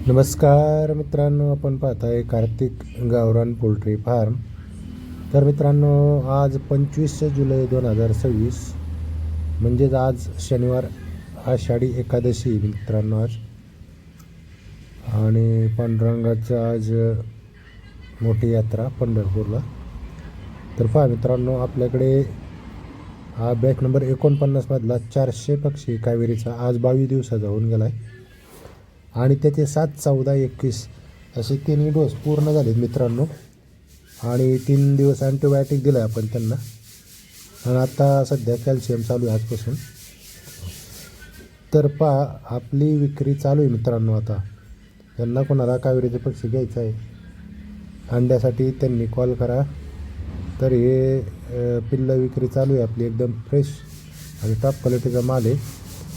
नमस्कार मित्रांनो, आपण पाहताय कार्तिक गावरान पोल्ट्री फार्म. तर मित्रांनो, आज 25 जुलै 2026 म्हणजेच आज शनिवार, आषाढी एकादशी मित्रांनो आज. आणि पांडुरंगाचं आज मोठी यात्रा पंढरपूरला. तर पहा मित्रांनो, आपल्याकडे हा बॅच नंबर 49मधला 400 पक्षी कावेरीचा आज 22 दिवसाचा होऊन गेला आहे. आणि त्याचे 7, 14, 21 असे 3 डोस पूर्ण झालेत मित्रांनो. आणि 3 दिवस अँटीबायोटिक दिलं आहे आपण त्यांना. आणि आता सध्या कॅल्शियम चालू आहे आजपासून. तर पहा, आपली विक्री चालू आहे मित्रांनो. आता ज्यांना कोणाला कावेरीचे पक्षी घ्यायचं आहे अंड्यासाठी त्यांनी कॉल करा. तर हे पिल्लं विक्री चालू आहे आपली, एकदम फ्रेश आणि टॉप क्वालिटीचा माल आहे.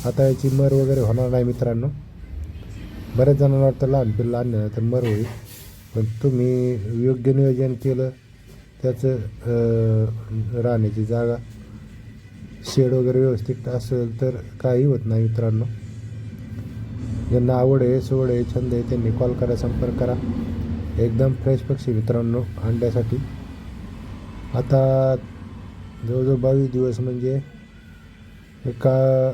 आता याची मर वगैरे होणार नाही मित्रांनो. बऱ्याच जणांना वाटतं लहान पिल्लं आणलं तर मर होईल, पण तुम्ही योग्य नियोजन केलं, त्याचं राहण्याची जागा, शेड वगैरे व्यवस्थित असेल तर काही होत नाही मित्रांनो. ज्यांना आवड आहे, सोड आहे, छंद आहे त्यांनी कॉल करा, संपर्क करा. एकदम फ्रेश पक्षी मित्रांनो अंड्यासाठी. आता जवळजवळ 22 दिवस म्हणजे एका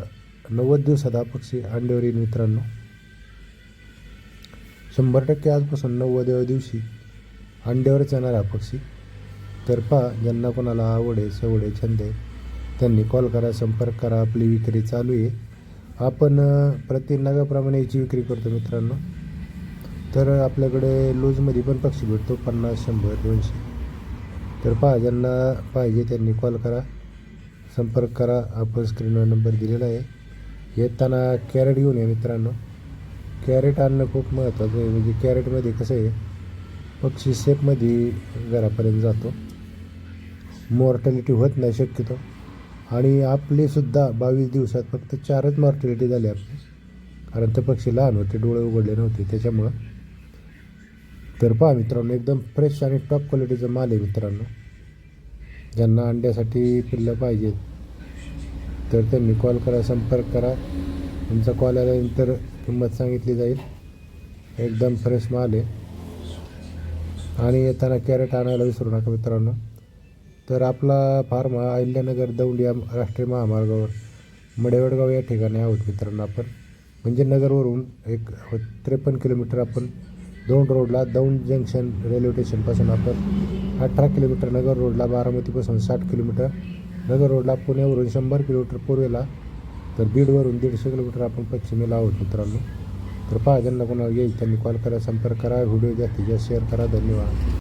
90 दिवसात हा पक्षी अंड्यावर येईल मित्रांनो. 100% आजपासून 90व्या दिवशी अंड्यावरच येणार हा पक्षी. तर पहा, ज्यांना कोणाला आवड आहे, सवड आहे, छंद आहे त्यांनी कॉल करा, संपर्क करा. आपली विक्री चालू आहे. आपण प्रति नगाप्रमाणे याची विक्री करतो मित्रांनो. तर आपल्याकडे लूजमध्ये पण पक्षी भेटतो 50, 100, 200. तर पहा, ज्यांना पाहिजे त्यांनी कॉल करा, संपर्क करा. आपण स्क्रीनवर नंबर दिलेला आहे. येताना कॅरेट घेऊन या मित्रांनो. कॅरेट आणणं खूप महत्त्वाचं आहे. म्हणजे कॅरेटमध्ये कसं आहे, पक्षी सेफमध्ये घरापर्यंत जातो, मॉर्टॅलिटी होत नाही शक्यतो. आणि आपलीसुद्धा 22 दिवसात फक्त 4च मॉर्टॅलिटी झाली आपली, कारण ते पक्षी लहान होते, डोळे उघडले नव्हते त्याच्यामुळं. तर पहा मित्रांनो, एकदम फ्रेश आणि टॉप क्वालिटीचा माल आहे मित्रांनो. ज्यांना अंड्यासाठी पिल्लं पाहिजेत तर त्यांनी कॉल करा, संपर्क करा. तुमचा कॉल आल्यानंतर किंमत सांगितली जाईल. एकदम फ्रेश माल आहे. आणि येताना कॅरेट आणायला विसरू नका मित्रांनो. तर आपला फार्म हा अहिल्यानगर दौंड या राष्ट्रीय महामार्गावर मडेवडगाव या ठिकाणी आहोत मित्रांनो आपण. म्हणजे नगरवरून एक 53 किलोमीटर आपण दौंड रोडला, दौंड जंक्शन रेल्वे स्टेशनपासून आपण 18 किलोमीटर नगर रोडला, बारामतीपासून 60 किलोमीटर नगर रोडला, पुण्यावरून 100 किलोमीटर पूर्वेला, तर बीडवरून 150 किलोमीटर आपण पश्चिमेला आहोत मित्रांनो. तर पहा, ज्यांना कोणाला येईल त्यांनी कॉल करा, संपर्क करा. व्हिडिओ जास्तीत जास्त शेअर करा. धन्यवाद.